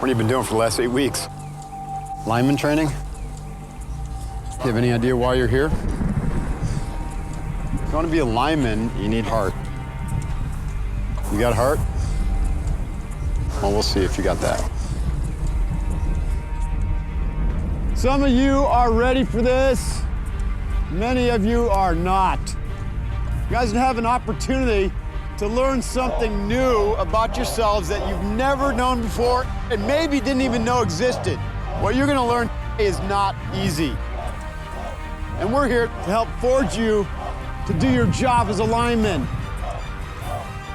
What have you been doing for the last 8 weeks? Lineman training? You have any idea why you're here? If you want to be a lineman, you need heart. You got heart? Well, we'll see if you got that. Some of you are ready for this. Many of you are not. You guys have an opportunity to learn something new about yourselves that you've never known before and maybe didn't even know existed. What you're gonna learn is not easy. And we're here to help forge you to do your job as a lineman.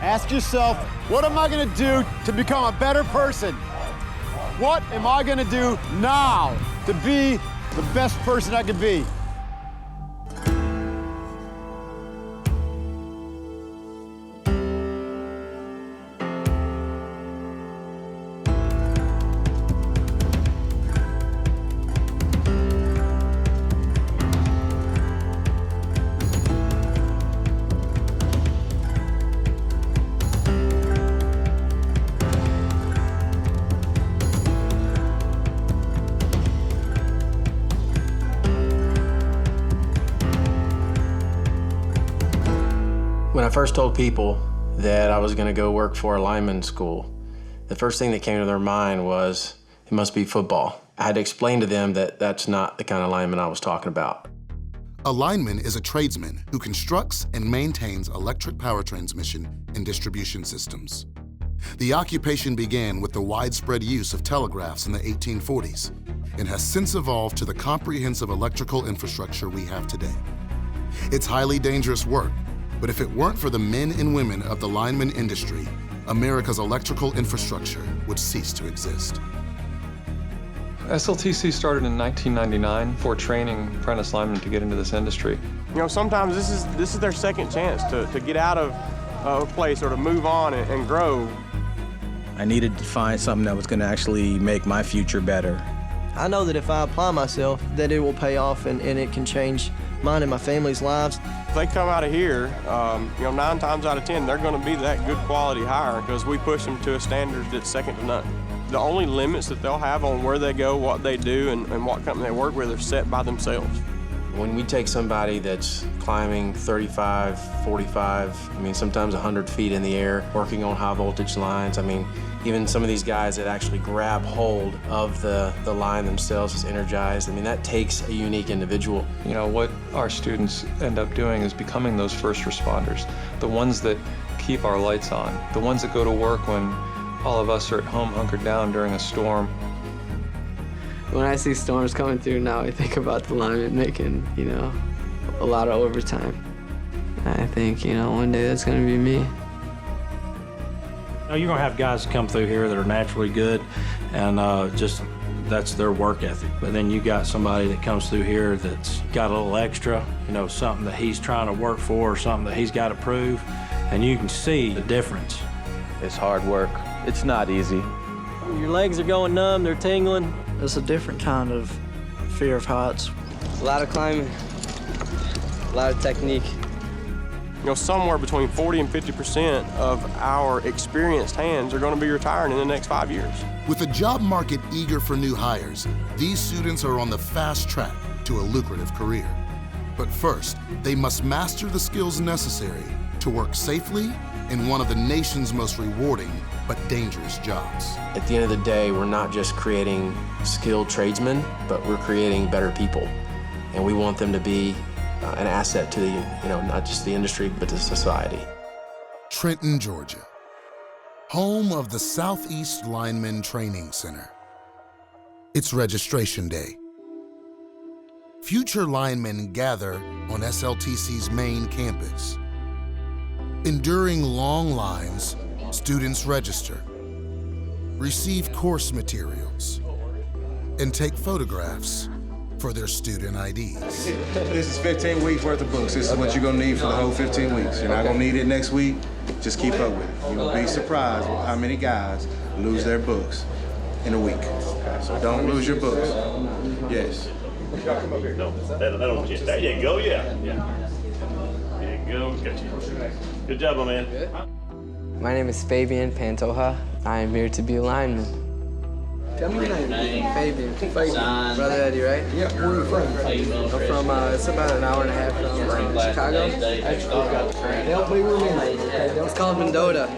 Ask yourself, what am I gonna do to become a better person? What am I gonna do now to be the best person I could be? When I first told people that I was going to go work for a lineman school, the first thing that came to their mind was, it must be football. I had to explain to them that that's not the kind of lineman I was talking about. A lineman is a tradesman who constructs and maintains electric power transmission and distribution systems. The occupation began with the widespread use of telegraphs in the 1840s and has since evolved to the comprehensive electrical infrastructure we have today. It's highly dangerous work, but if it weren't for the men and women of the lineman industry, America's electrical infrastructure would cease to exist. SLTC started in 1999 for training apprentice linemen to get into this industry. You know, sometimes this is their second chance to get out of a place or to move on and grow. I needed to find something that was going to actually make my future better. I know that if I apply myself, that it will pay off and it can change mine and my family's lives. If they come out of here, you know, 9 times out of 10, they're going to be that good quality hire because we push them to a standard that's second to none. The only limits that they'll have on where they go, what they do, and what company they work with are set by themselves. When we take somebody that's climbing 35, 45, I mean, sometimes 100 feet in the air, working on high voltage lines, I mean, even some of these guys that actually grab hold of the line themselves is energized. I mean, that takes a unique individual. You know, what our students end up doing is becoming those first responders, the ones that keep our lights on, the ones that go to work when all of us are at home hunkered down during a storm. When I see storms coming through now, I think about the linemen making, you know, a lot of overtime. I think, you know, one day that's gonna be me. You're gonna have guys that come through here that are naturally good, and just that's their work ethic. But then you got somebody that comes through here that's got a little extra, you know, something that he's trying to work for, or something that he's got to prove, and you can see the difference. It's hard work. It's not easy. Your legs are going numb, they're tingling. It's a different kind of fear of heights. A lot of climbing, a lot of technique. You know, somewhere between 40 and 50% of our experienced hands are going to be retiring in the next 5 years. With a job market eager for new hires, these students are on the fast track to a lucrative career. But first, they must master the skills necessary to work safely in one of the nation's most rewarding but dangerous jobs. At the end of the day, we're not just creating skilled tradesmen, but we're creating better people. And we want them to be an asset to the, you know, not just the industry, but to society. Trenton, Georgia, home of the Southeast Lineman Training Center. It's registration day. Future linemen gather on SLTC's main campus. Enduring long lines, students register, receive course materials, and take photographs for their student IDs. This is 15 weeks worth of books. This is what you're gonna need for the whole 15 weeks. You're not gonna need it next week. Just keep up with it. You'll be surprised how many guys lose their books in a week. So don't lose your books. Yes. No, there you go, yeah. There you go, got you. Good job, my man. My name is Fabian Pantoja. I am here to be a lineman. Tell me your name. Fabian. Brother Eddie, right? Yeah. Where are you from? I'm from, it's about an hour and a half from Chicago. Help me remember. It's called Mendota.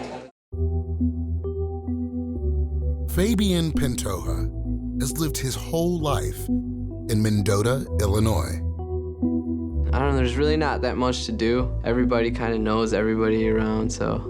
Fabian Pantoja has lived his whole life in Mendota, Illinois. I don't know, there's really not that much to do. Everybody kind of knows everybody around, so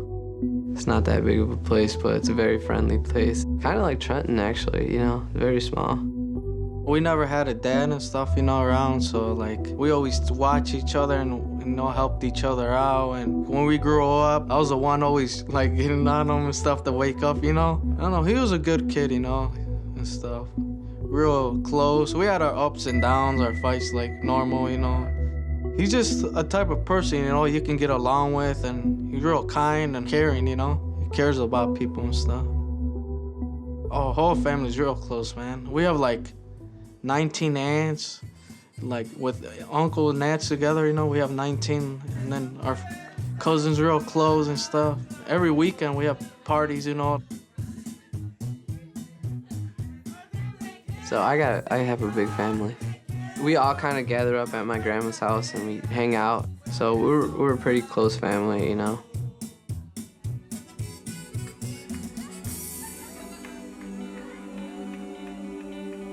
it's not that big of a place, but it's a very friendly place. Kind of like Trenton, actually, you know, very small. We never had a dad and stuff, you know, around, so like we always watch each other and, you know, helped each other out. And when we grew up, I was the one always like getting on him and stuff to wake up, you know. I don't know, he was a good kid, you know, and stuff. Real close. We had our ups and downs, our fights like normal, you know. He's just a type of person, you know, you can get along with, and he's real kind and caring, you know. He cares about people and stuff. Our whole family's real close, man. We have like 19 aunts, like with uncle and aunts together, you know, we have 19, and then our cousins real close and stuff. Every weekend we have parties, you know. So I have a big family. We all kind of gather up at my grandma's house and we hang out. So we're a pretty close family, you know.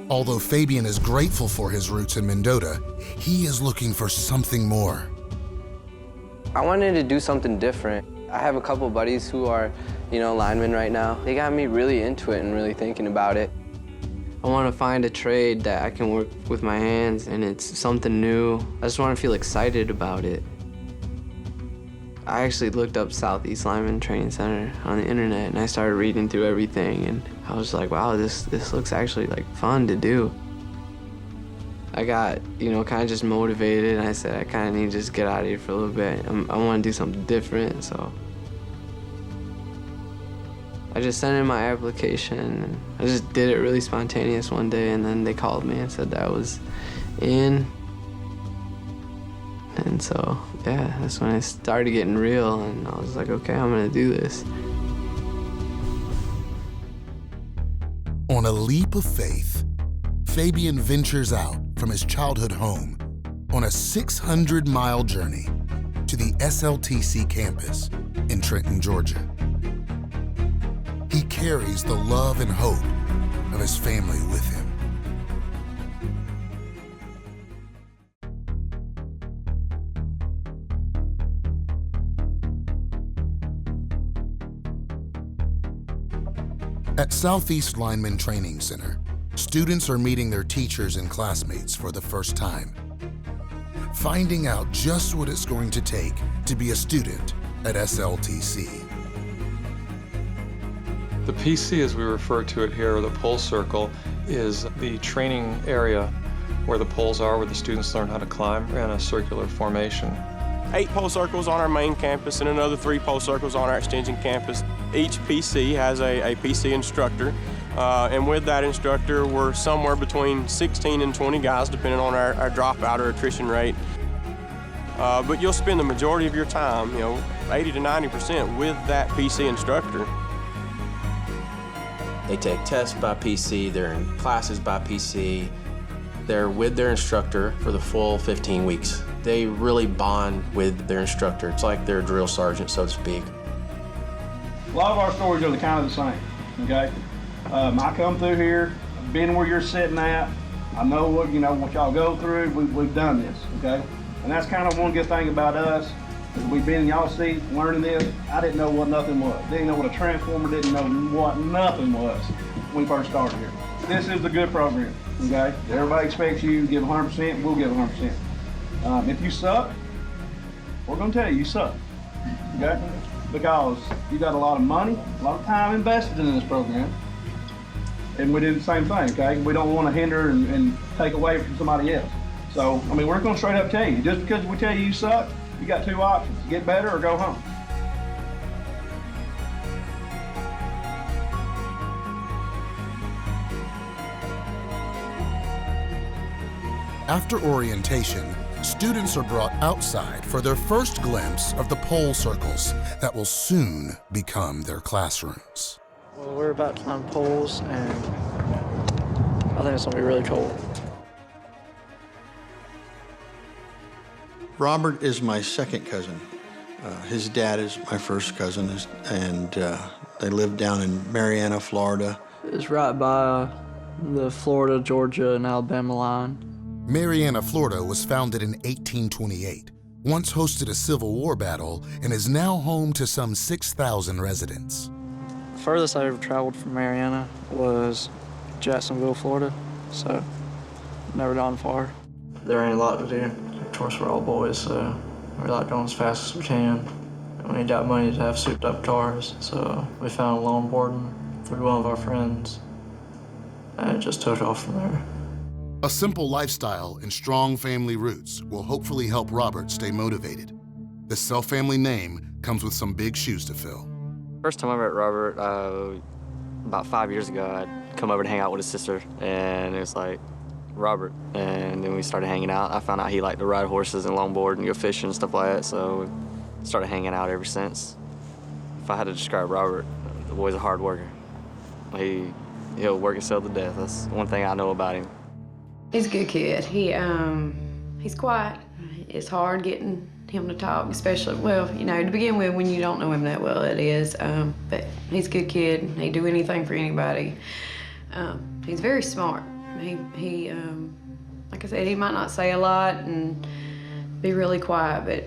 Although Fabian is grateful for his roots in Mendota, he is looking for something more. I wanted to do something different. I have a couple buddies who are, you know, linemen right now. They got me really into it and really thinking about it. I want to find a trade that I can work with my hands and it's something new. I just want to feel excited about it. I actually looked up Southeast Lineman Training Center on the internet and I started reading through everything and I was like, wow, this looks actually like fun to do. I got, you know, kind of just motivated and I said I kind of need to just get out of here for a little bit. I want to do something different, so. I just sent in my application and I just did it really spontaneous one day and then they called me and said that I was in. And so, yeah, that's when I started getting real and I was like, okay, I'm gonna do this. On a leap of faith, Fabian ventures out from his childhood home on a 600-mile journey to the SLTC campus in Trenton, Georgia. He carries the love and hope of his family with him. At Southeast Lineman Training Center, students are meeting their teachers and classmates for the first time, finding out just what it's going to take to be a student at SLTC. The PC, as we refer to it here, or the pole circle, is the training area where the poles are, where the students learn how to climb in a circular formation. 8 pole circles on our main campus and another 3 pole circles on our extension campus. Each PC has a PC instructor, and with that instructor, we're somewhere between 16 and 20 guys, depending on our dropout or attrition rate. But you'll spend the majority of your time, you know, 80 to 90% with that PC instructor. They take tests by PC, they're in classes by PC, they're with their instructor for the full 15 weeks. They really bond with their instructor. It's like their drill sergeant, so to speak. A lot of our stories are kind of the same, okay? I come through here, I've been where you're sitting at, I know what y'all go through, we've done this, okay? And that's kind of one good thing about us. We've been in y'all's seats learning this. I didn't know what nothing was. Didn't know what a transformer, didn't know what nothing was when we first started here. This is a good program, okay? Everybody expects you to give 100%, we'll give 100%. If you suck, we're gonna tell you suck, okay? Because you got a lot of money, a lot of time invested in this program, and we did the same thing, okay? We don't want to hinder and take away from somebody else. So, I mean, we're gonna straight up tell you, just because we tell you suck, you got 2 options, get better or go home. After orientation, students are brought outside for their first glimpse of the pole circles that will soon become their classrooms. Well, we're about to climb poles, and I think it's gonna be really cool. Robert is my second cousin. His dad is my first cousin, and they live down in Marianna, Florida. It's right by the Florida, Georgia, and Alabama line. Marianna, Florida was founded in 1828, once hosted a Civil War battle, and is now home to some 6,000 residents. The furthest I ever traveled from Marianna was Jacksonville, Florida, so never gone far. There ain't a lot to do. Of course, we're all boys, so we like going as fast as we can. And we ain't got money to have souped-up cars, so we found longboarding through one of our friends, and it just took off from there. A simple lifestyle and strong family roots will hopefully help Robert stay motivated. The Self family name comes with some big shoes to fill. First time I met Robert, about 5 years ago, I'd come over to hang out with his sister, and it was like, Robert. And then we started hanging out. I found out he liked to ride horses and longboard and go fishing and stuff like that, so we started hanging out ever since. If I had to describe Robert, the boy's a hard worker. He'll work himself to death. That's one thing I know about him. He's a good kid. He's quiet. It's hard getting him to talk, especially, well, you know, to begin with, when you don't know him that well, it is. But he's a good kid. He'd do anything for anybody. He's very smart. He like I said, he might not say a lot and be really quiet, but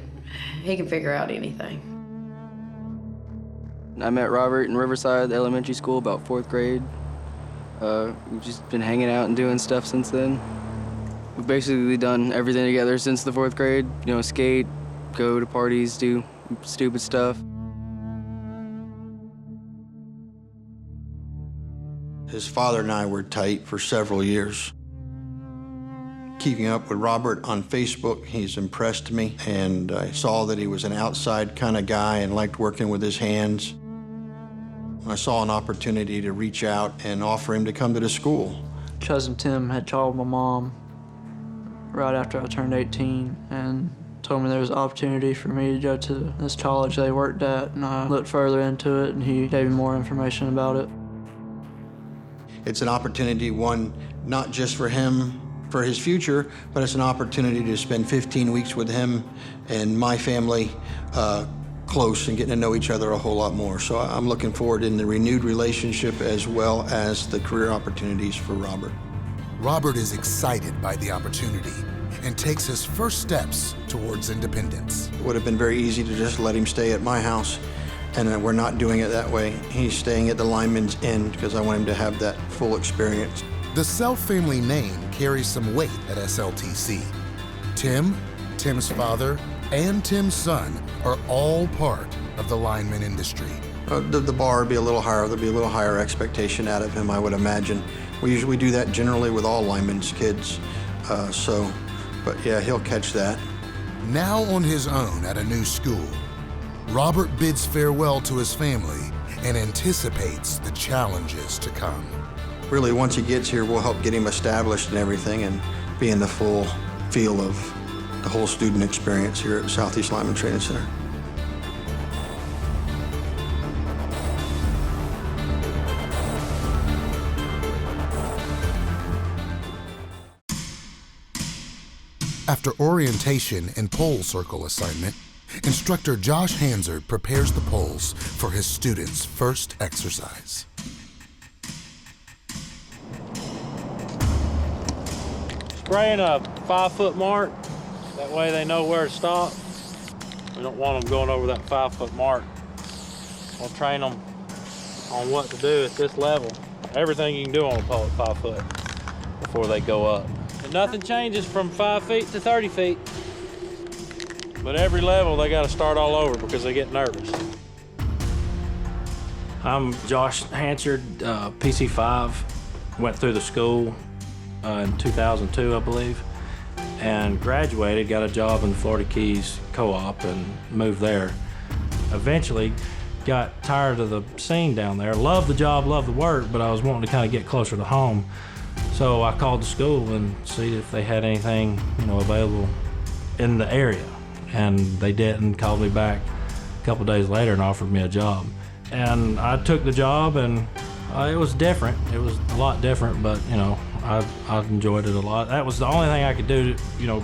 he can figure out anything. I met Robert in Riverside Elementary School about 4th grade. We've just been hanging out and doing stuff since then. We've basically done everything together since the 4th grade. You know, skate, go to parties, do stupid stuff. His father and I were tight for several years. Keeping up with Robert on Facebook, he's impressed me, and I saw that he was an outside kind of guy and liked working with his hands. I saw an opportunity to reach out and offer him to come to the school. Cousin Tim had called my mom right after I turned 18 and told me there was an opportunity for me to go to this college they worked at, and I looked further into it, and he gave me more information about it. It's an opportunity, one, not just for him, for his future, but it's an opportunity to spend 15 weeks with him and my family close and getting to know each other a whole lot more. So I'm looking forward in the renewed relationship as well as the career opportunities for Robert. Robert is excited by the opportunity and takes his first steps towards independence. It would have been very easy to just let him stay at my house, and we're not doing it that way. He's staying at the Lineman's Inn because I want him to have that full experience. The Self family name carries some weight at SLTC. Tim, Tim's father, and Tim's son are all part of the lineman industry. The bar would be a little higher. There'd be a little higher expectation out of him, I would imagine. We usually do that generally with all linemen's kids. But yeah, he'll catch that. Now on his own at a new school, Robert bids farewell to his family and anticipates the challenges to come. Really, once he gets here, we'll help get him established and everything and be in the full feel of the whole student experience here at Southeast Lineman Training Center. After orientation and pole circle assignment, instructor Josh Hansard prepares the poles for his students' first exercise. Spraying a 5-foot mark. That way they know where to stop. We don't want them going over that 5-foot mark. We'll train them on what to do at this level. Everything you can do on a pole at 5 foot before they go up. And nothing changes from 5 feet to 30 feet. But every level they got to start all over because they get nervous. I'm Josh Hansard, PC5. Went through the school in 2002, I believe, and graduated, got a job in the Florida Keys Co-op and moved there. Eventually got tired of the scene down there. Loved the job, loved the work, but I was wanting to kind of get closer to home. So I called the school and see if they had anything, available in the area. And they didn't. Called me back a couple days later and offered me a job. And I took the job, and it was different. It was a lot different, but I've enjoyed it a lot. That was the only thing I could do,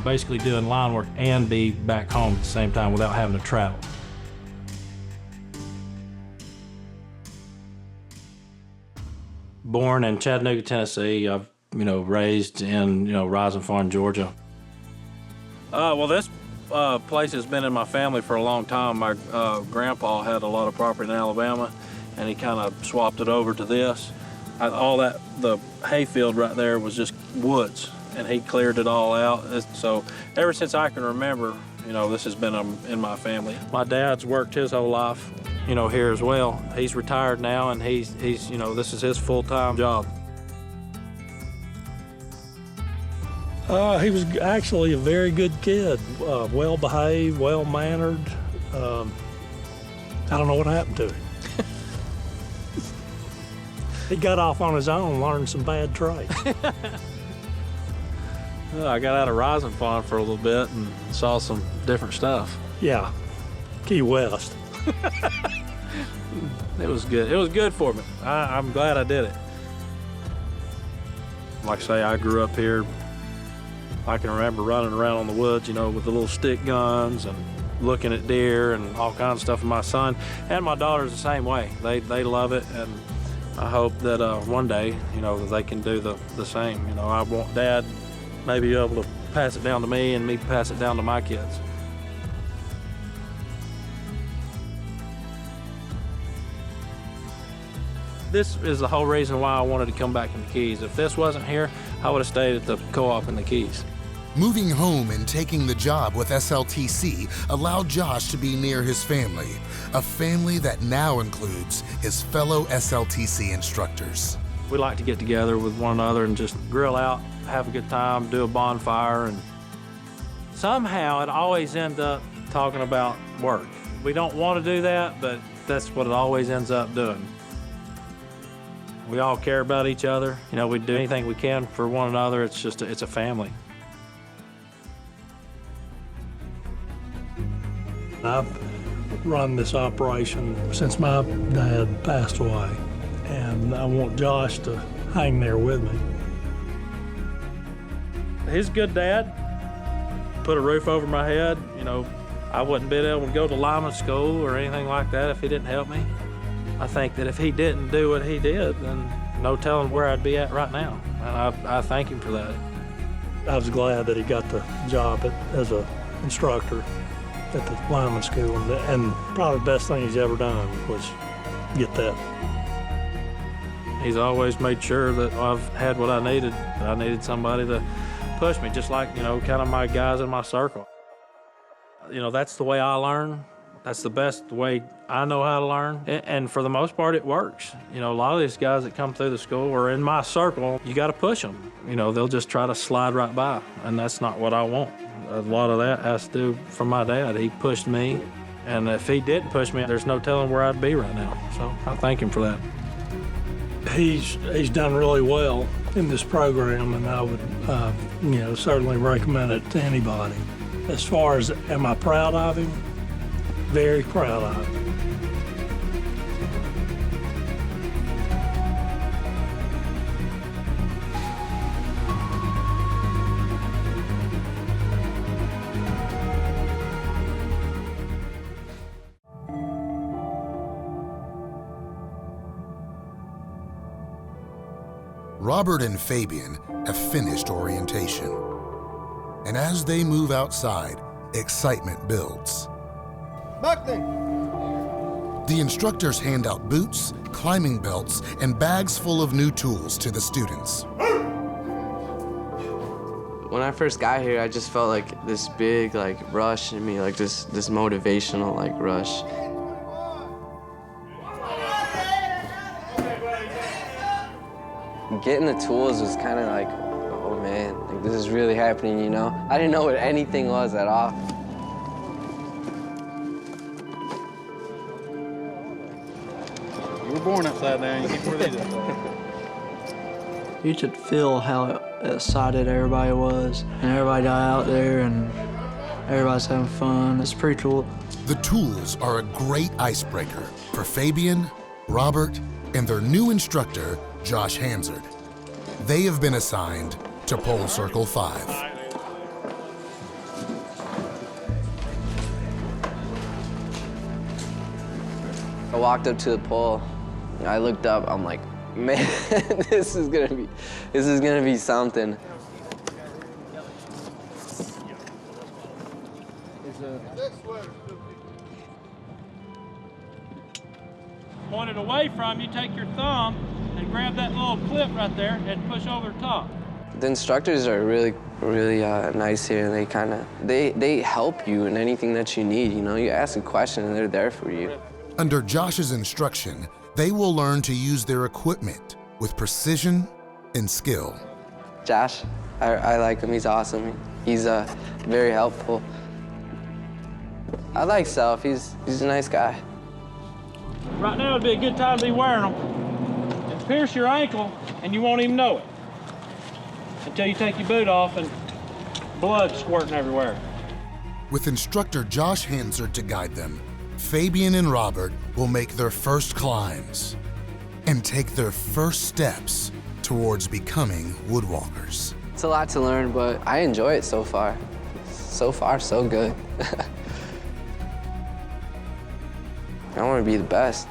basically doing line work and be back home at the same time without having to travel. Born in Chattanooga, Tennessee. I've, raised in, Rising Farm, Georgia. Well, this place has been in my family for a long time. My grandpa had a lot of property in Alabama, and he kind of swapped it over to this. The hayfield right there was just woods, and he cleared it all out. So ever since I can remember, this has been in my family. My dad's worked his whole life, here as well. He's retired now, and he's this is his full-time job. He was actually a very good kid, well-behaved, well-mannered. I don't know what happened to him. He got off on his own, learned some bad traits. I got out of Rising Farm for a little bit and saw some different stuff. Yeah, Key West. It was good. It was good for me. I'm glad I did it. Like I say, I grew up here. I can remember running around on the woods, with the little stick guns and looking at deer and all kinds of stuff. And my son and my daughter's the same way. They love it, and I hope that one day, that they can do the same. I want Dad maybe be able to pass it down to me and me pass it down to my kids. This is the whole reason why I wanted to come back in the Keys. If this wasn't here, I would have stayed at the co-op in the Keys. Moving home and taking the job with SLTC allowed Josh to be near his family, a family that now includes his fellow SLTC instructors. We like to get together with one another and just grill out, have a good time, do a bonfire, and somehow it always ends up talking about work. We don't want to do that, but that's what it always ends up doing. We all care about each other. We do anything we can for one another. It's just, it's a family. I've run this operation since my dad passed away, and I want Josh to hang there with me. He's a good dad. Put a roof over my head. I wouldn't be able to go to lineman school or anything like that if he didn't help me. I think that if he didn't do what he did, then no telling where I'd be at right now. And I thank him for that. I was glad that he got the job as an instructor at the lineman school, and probably the best thing he's ever done was get that. He's always made sure that I've had what I needed. I needed somebody to push me, just like, kind of my guys in my circle. That's the way I learn. That's the best way I know how to learn. And for the most part, it works. A lot of these guys that come through the school or in my circle, you got to push them. They'll just try to slide right by, and that's not what I want. A lot of that has to do from my dad. He pushed me, and if he didn't push me, there's no telling where I'd be right now. So I thank him for that. He's done really well in this program, and I would, certainly recommend it to anybody. As far as, am I proud of him? Very proud of him. Robert and Fabian have finished orientation. And as they move outside, excitement builds. Buckley! The instructors hand out boots, climbing belts, and bags full of new tools to the students. When I first got here, I just felt like this big rush in me, this motivational rush. Getting the tools was kind of like, oh man, this is really happening, I didn't know what anything was at all. You were born upside down, you keep breathing. You could feel how excited everybody was, and everybody got out there, and everybody's having fun. It's pretty cool. The tools are a great icebreaker for Fabian, Robert, and their new instructor, Josh Hansard. They have been assigned to pole circle 5. I walked up to the pole. I looked up. I'm like, man, this is gonna be something. Point it away from you, take your thumb and grab that little clip right there and push over the top. The instructors are really nice here. They help you in anything that you need. You know, you ask a question and they're there for you. Under Josh's instruction, they will learn to use their equipment with precision and skill. Josh, I like him. He's awesome. He's very helpful. I like Self. He's a nice guy. Right now would be a good time to be wearing them. And pierce your ankle and you won't even know it until you take your boot off and blood squirting everywhere. With instructor Josh Hansard to guide them, Fabian and Robert will make their first climbs and take their first steps towards becoming woodwalkers. It's a lot to learn, but I enjoy it so far. So far, so good. I want to be the best.